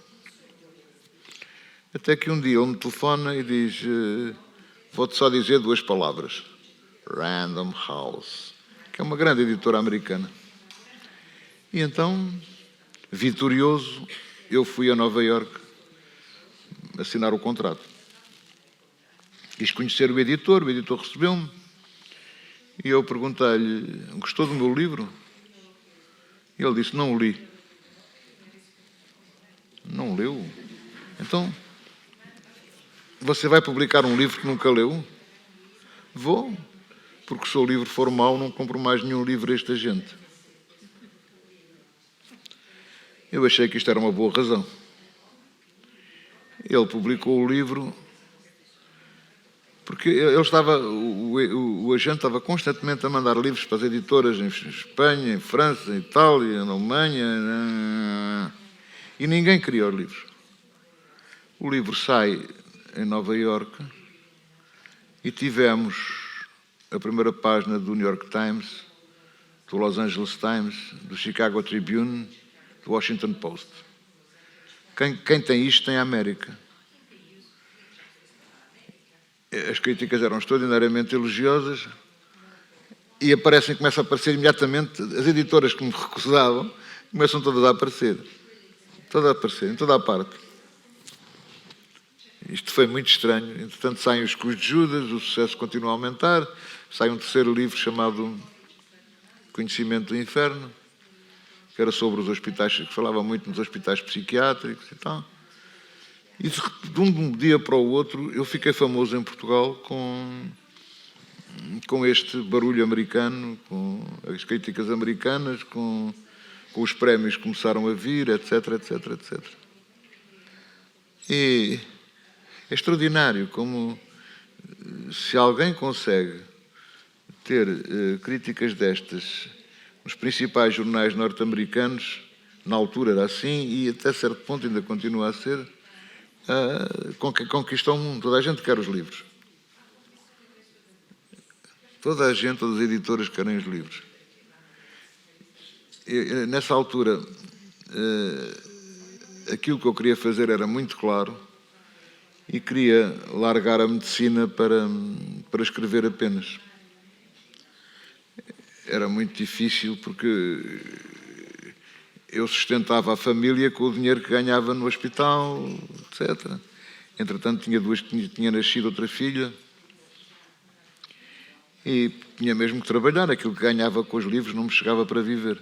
A: Até que um dia ele me telefona e diz... Vou-te só dizer 2 palavras. Random House, que é uma grande editora americana. E então, vitorioso, eu fui a Nova Iorque assinar o contrato. Quis conhecer o editor recebeu-me. E eu perguntei-lhe, gostou do meu livro? E ele disse, não o li. Não leu? Então... Você vai publicar um livro que nunca leu? Vou, porque se o livro for mau, não compro mais nenhum livro a esta gente. Eu achei que isto era uma boa razão. Ele publicou o livro porque o agente estava constantemente a mandar livros para as editoras em Espanha, em França, em Itália, na Alemanha, e ninguém queria os livros. O livro sai em Nova Iorque e tivemos a primeira página do New York Times, do Los Angeles Times, do Chicago Tribune, do Washington Post. Quem tem isto tem a América. As críticas eram extraordinariamente elogiosas e começam a aparecer imediatamente, as editoras que me recusavam começam todas a aparecer. Em toda a parte. Isto foi muito estranho. Entretanto, saem os Cruz de Judas, o sucesso continua a aumentar. Sai um 3º livro chamado Conhecimento do Inferno, que era sobre os hospitais, que falava muito nos hospitais psiquiátricos e tal. E de um dia para o outro, eu fiquei famoso em Portugal com este barulho americano, com as críticas americanas, com os prémios que começaram a vir, etc. E... é extraordinário como, se alguém consegue ter críticas destas nos principais jornais norte-americanos, na altura era assim e até certo ponto ainda continua a ser, conquista o mundo. Toda a gente quer os livros. Todas as editoras querem os livros. E, nessa altura, aquilo que eu queria fazer era muito claro, e queria largar a medicina para escrever apenas. Era muito difícil porque eu sustentava a família com o dinheiro que ganhava no hospital, etc. Entretanto, tinha nascido outra filha e tinha mesmo que trabalhar. Aquilo que ganhava com os livros não me chegava para viver.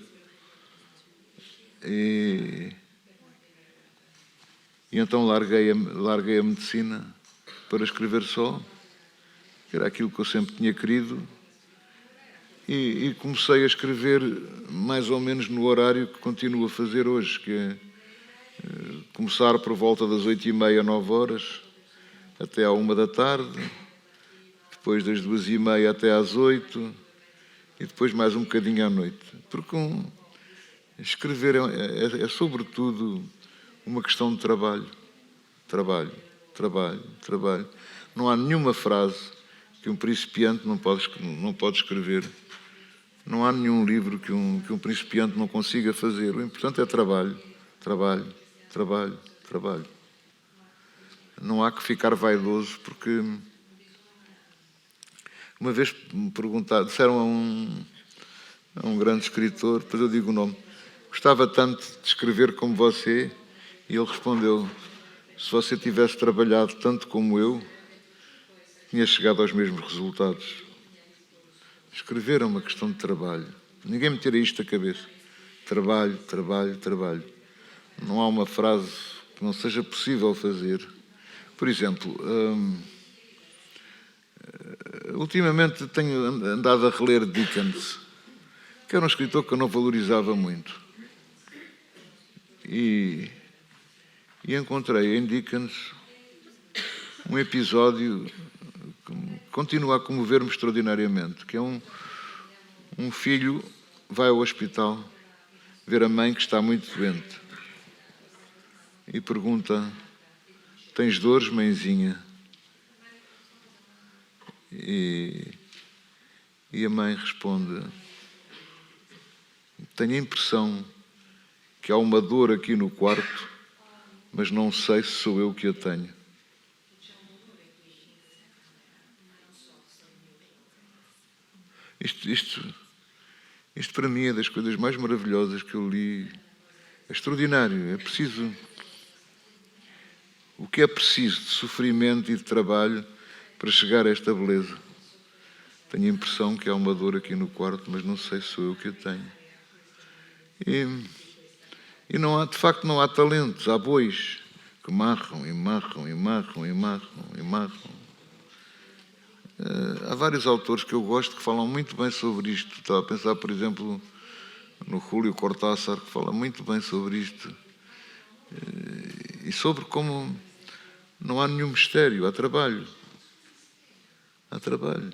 A: E então larguei a medicina para escrever só, que era aquilo que eu sempre tinha querido, e comecei a escrever mais ou menos no horário que continuo a fazer hoje, que é começar por volta das 8h30, 9h, até à 1 da tarde, depois das 2h30 até às 8, e depois mais um bocadinho à noite. Porque escrever é sobretudo uma questão de trabalho. Trabalho, trabalho, trabalho. Não há nenhuma frase que um principiante não pode escrever. Não há nenhum livro que um principiante não consiga fazer. O importante é trabalho, trabalho, trabalho, trabalho. Não há que ficar vaidoso, porque uma vez me perguntaram, disseram a um grande escritor, depois eu digo o nome, gostava tanto de escrever como você, e ele respondeu: se você tivesse trabalhado tanto como eu, tinha chegado aos mesmos resultados. Escrever é uma questão de trabalho. Ninguém me tira isto da cabeça. Trabalho, trabalho, trabalho. Não há uma frase que não seja possível fazer. Por exemplo, ultimamente tenho andado a reler Dickens, que era um escritor que eu não valorizava muito. E encontrei em Dickens um episódio que continua a comover-me extraordinariamente, que é um filho vai ao hospital ver a mãe que está muito doente e pergunta: tens dores, mãezinha? E a mãe responde: tenho a impressão que há uma dor aqui no quarto, mas não sei se sou eu que a tenho. Isto para mim é das coisas mais maravilhosas que eu li. É extraordinário. É preciso... O que é preciso de sofrimento e de trabalho para chegar a esta beleza? Tenho a impressão que há uma dor aqui no quarto, mas não sei se sou eu que a tenho. E não há, de facto, não há talentos. Há bois que marram e marram e marram e marram e marram. Há vários autores que eu gosto que falam muito bem sobre isto. Estava a pensar, por exemplo, no Júlio Cortázar, que fala muito bem sobre isto. E sobre como não há nenhum mistério, há trabalho. Há trabalho.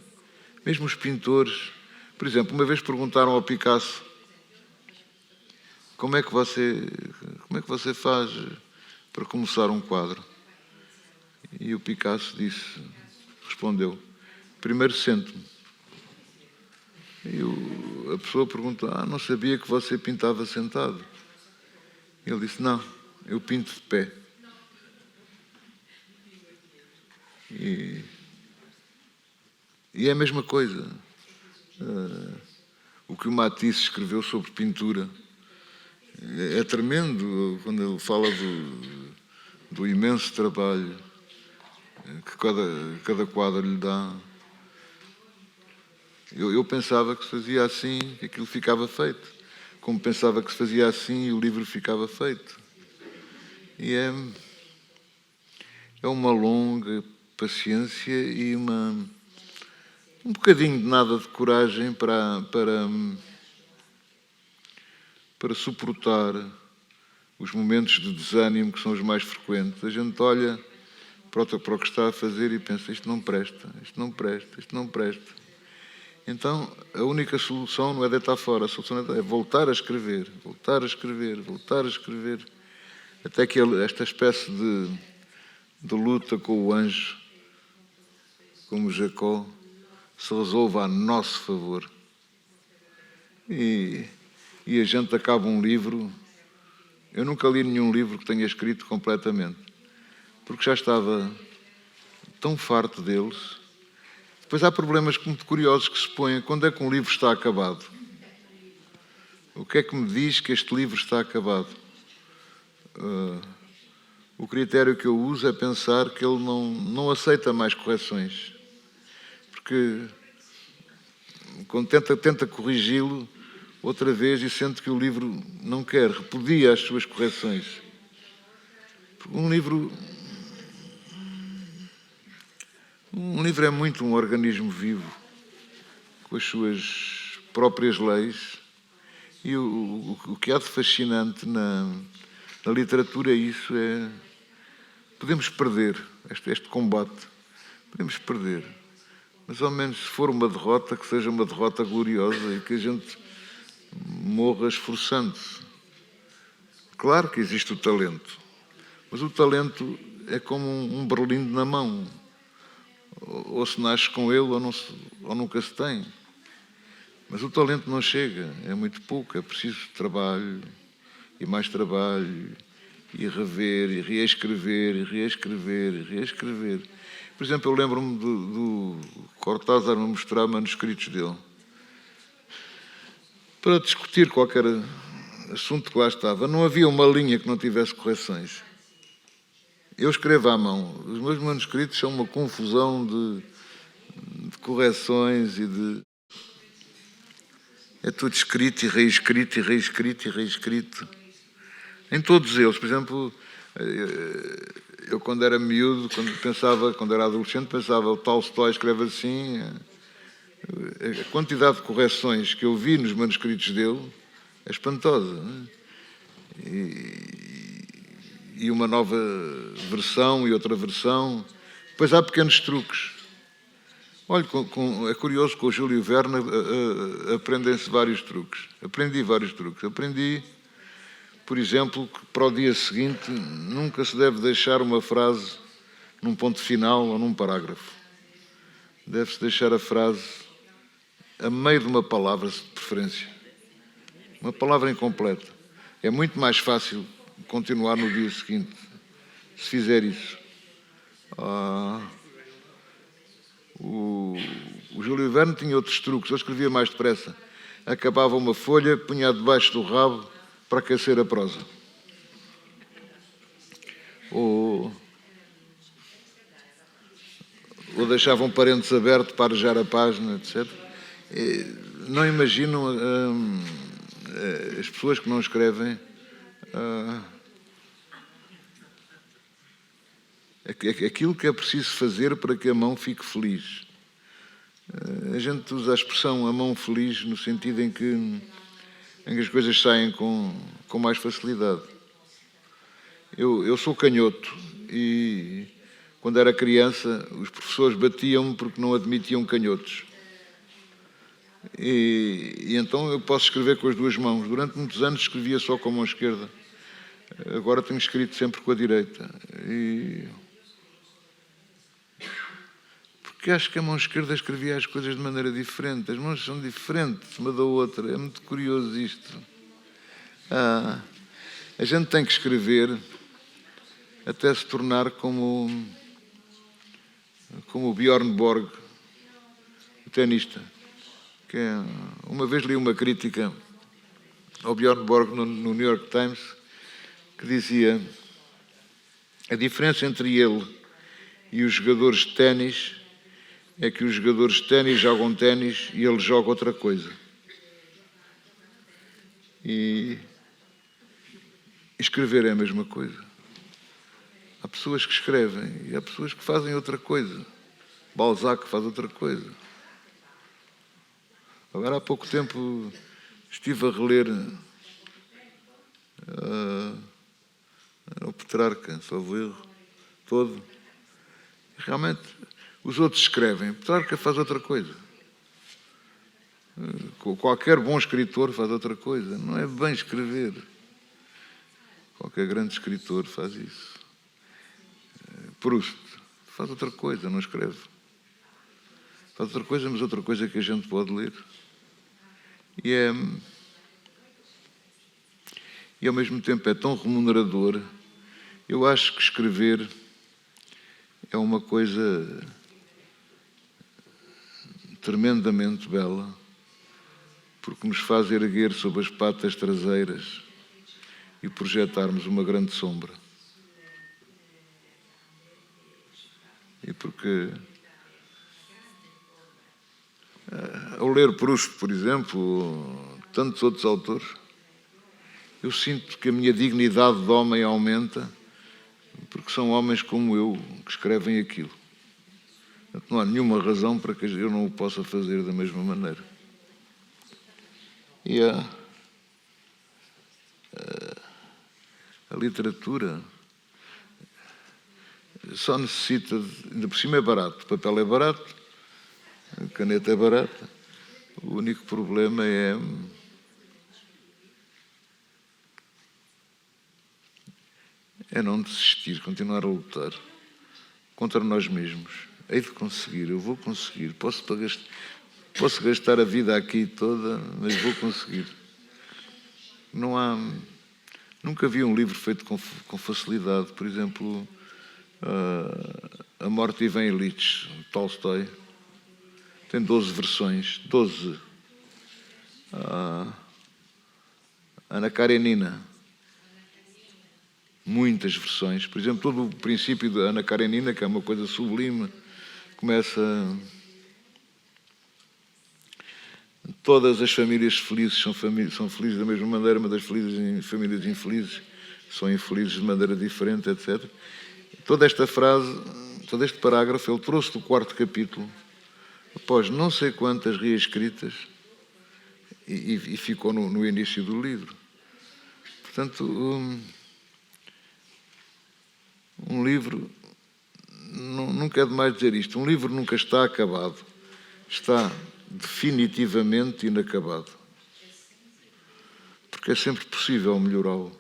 A: Mesmo os pintores, por exemplo, uma vez perguntaram ao Picasso: como é que você faz para começar um quadro? E o Picasso respondeu: primeiro sento-me. E a pessoa perguntou: não sabia que você pintava sentado. E ele disse: não, eu pinto de pé. E é a mesma coisa. O que o Matisse escreveu sobre pintura é tremendo, quando ele fala do imenso trabalho que cada quadro lhe dá. Eu pensava que se fazia assim, que aquilo ficava feito. Como pensava que se fazia assim, o livro ficava feito. E é uma longa paciência e um bocadinho de nada de coragem para suportar os momentos de desânimo que são os mais frequentes. A gente olha para o que está a fazer e pensa: isto não presta, isto não presta, isto não presta. Então, a única solução não é deitar fora, a solução é voltar a escrever, voltar a escrever, voltar a escrever, até que esta espécie de luta com o anjo, como Jacó, se resolva a nosso favor. E a gente acaba um livro. Eu nunca li nenhum livro que tenha escrito completamente, porque já estava tão farto deles. Depois há problemas muito curiosos que se põem. Quando é que um livro está acabado? O que é que me diz que este livro está acabado? O critério que eu uso é pensar que ele não aceita mais correções. Porque quando tenta corrigi-lo outra vez e sente que o livro não quer, repudia as suas correções. Um livro Um livro é muito um organismo vivo, com as suas próprias leis, e o que há de fascinante na literatura é isso, podemos perder este combate, podemos perder, mas ao menos se for uma derrota, que seja uma derrota gloriosa e que a gente morra esforçando-se. Claro que existe o talento, mas o talento é como um berlindo na mão. Ou se nasce com ele ou nunca se tem. Mas o talento não chega, é muito pouco, é preciso trabalho e mais trabalho e rever e reescrever e reescrever e reescrever. Por exemplo, eu lembro-me do Cortázar me mostrar manuscritos dele para discutir qualquer assunto que lá estava. Não havia uma linha que não tivesse correções. Eu escrevo à mão. Os meus manuscritos são uma confusão de correções e de... É tudo escrito e reescrito e reescrito e reescrito. Em todos eles. Por exemplo, eu quando era miúdo, quando era adolescente, pensava o Tolstói escreve assim. A quantidade de correções que eu vi nos manuscritos dele é espantosa. Não é? E uma nova versão e outra versão. Depois há pequenos truques. Olha, é curioso, com o Júlio Verne aprendem-se vários truques. Aprendi vários truques. Aprendi, por exemplo, que para o dia seguinte nunca se deve deixar uma frase num ponto final ou num parágrafo. Deve-se deixar a frase a meio de uma palavra, de preferência. Uma palavra incompleta. É muito mais fácil continuar no dia seguinte, se fizer isso. O Júlio Verne tinha outros truques, eu escrevia mais depressa. Acabava uma folha, punha debaixo do rabo para aquecer a prosa. Ou deixava um parênteses aberto para arejar a página, etc. Não imaginam as pessoas que não escrevem aquilo que é preciso fazer para que a mão fique feliz. A gente usa a expressão a mão feliz no sentido em que as coisas saem com mais facilidade. Eu sou canhoto e quando era criança os professores batiam-me porque não admitiam canhotos. E então eu posso escrever com as duas mãos. Durante muitos anos escrevia só com a mão esquerda. Agora tenho escrito sempre com a direita. Porque acho que a mão esquerda escrevia as coisas de maneira diferente. As mãos são diferentes uma da outra. É muito curioso isto. A gente tem que escrever até se tornar como o Bjorn Borg, o tenista. Uma vez li uma crítica ao Bjorn Borg no New York Times que dizia: a diferença entre ele e os jogadores de ténis é que os jogadores de ténis jogam ténis e ele joga outra coisa. E escrever é a mesma coisa. Há pessoas que escrevem e há pessoas que fazem outra coisa. Balzac faz outra coisa. Agora, há pouco tempo, estive a reler o Petrarca, salvo erro, todo. E realmente, os outros escrevem. Petrarca faz outra coisa. Qualquer bom escritor faz outra coisa. Não é bem escrever. Qualquer grande escritor faz isso. Proust faz outra coisa, não escreve. Faz outra coisa, mas outra coisa que a gente pode ler. E ao mesmo tempo é tão remunerador. Eu acho que escrever é uma coisa tremendamente bela, porque nos faz erguer sobre as patas traseiras e projetarmos uma grande sombra. E porque ao ler Proust, por exemplo, tantos outros autores, eu sinto que a minha dignidade de homem aumenta, porque são homens como eu que escrevem aquilo. Portanto, não há nenhuma razão para que eu não o possa fazer da mesma maneira. E a literatura só necessita, ainda por cima é barato, o papel é barato, a caneta é barata, o único problema é não desistir, continuar a lutar contra nós mesmos. Hei de conseguir, eu vou conseguir, posso gastar a vida aqui toda, mas vou conseguir. Nunca vi um livro feito com facilidade. Por exemplo, A Morte de Ivan Ilitch, Tolstói, tem 12 versões, 12. Ana Karenina, muitas versões. Por exemplo, todo o princípio da Ana Karenina, que é uma coisa sublime, começa... Todas as famílias felizes são felizes da mesma maneira, mas as famílias infelizes são infelizes de maneira diferente, etc. Toda esta frase, todo este parágrafo, ele trouxe do 4º capítulo, após não sei quantas reescritas, e ficou no início do livro. Portanto, um livro, nunca é demais dizer isto, um livro nunca está acabado, está definitivamente inacabado. Porque é sempre possível melhorá-lo.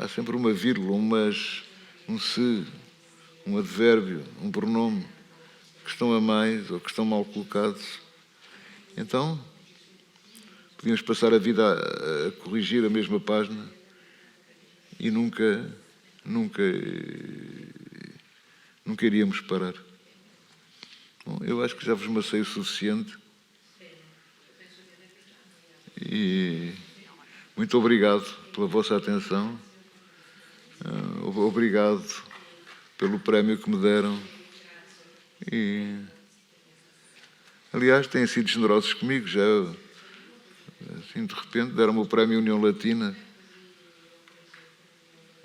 A: Há sempre uma vírgula, um se, um advérbio, um pronome que estão a mais ou que estão mal colocados. Então, podíamos passar a vida a corrigir a mesma página e nunca iríamos parar. Bom, eu acho que já vos macei o suficiente. E muito obrigado pela vossa atenção. Obrigado pelo prémio que me deram. E, aliás, têm sido generosos comigo. Já, assim, de repente, deram-me o prémio União Latina.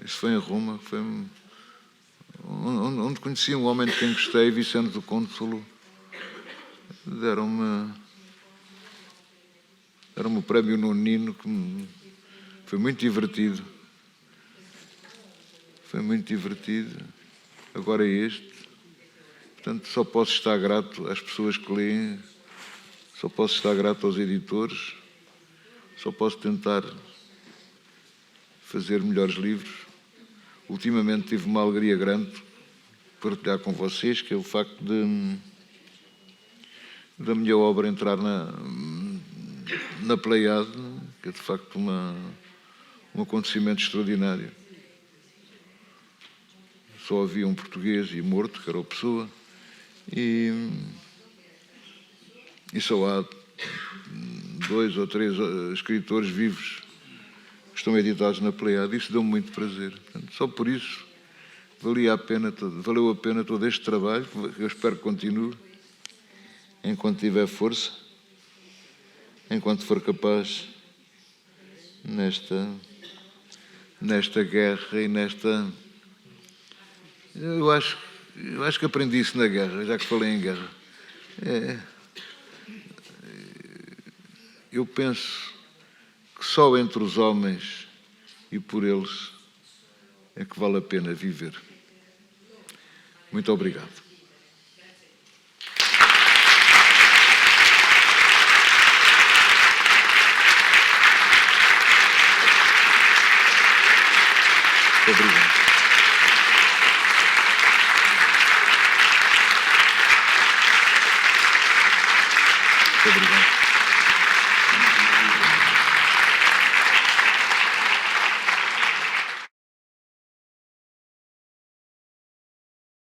A: Isso foi em Roma. Foi onde conheci um homem de quem gostei, Vicente do Cônsolo. Deram-me o prémio Nonino, que foi muito divertido. Foi muito divertido. Agora é este. Portanto, só posso estar grato às pessoas que leem, só posso estar grato aos editores, só posso tentar fazer melhores livros. Ultimamente tive uma alegria grande partilhar com vocês, que é o facto da minha obra entrar na Pleiade, que é de facto um acontecimento extraordinário. Só havia um português e morto, que era o Pessoa, e só há 2 ou 3 escritores vivos que estão editados na Pleiade. Isso deu-me muito prazer. Portanto, só por isso valeu a pena todo este trabalho, que eu espero que continue, enquanto tiver força, enquanto for capaz nesta guerra e nesta... Eu acho que aprendi isso na guerra, já que falei em guerra. Eu penso que só entre os homens e por eles é que vale a pena viver. Muito obrigado. Muito obrigado. Muito obrigado.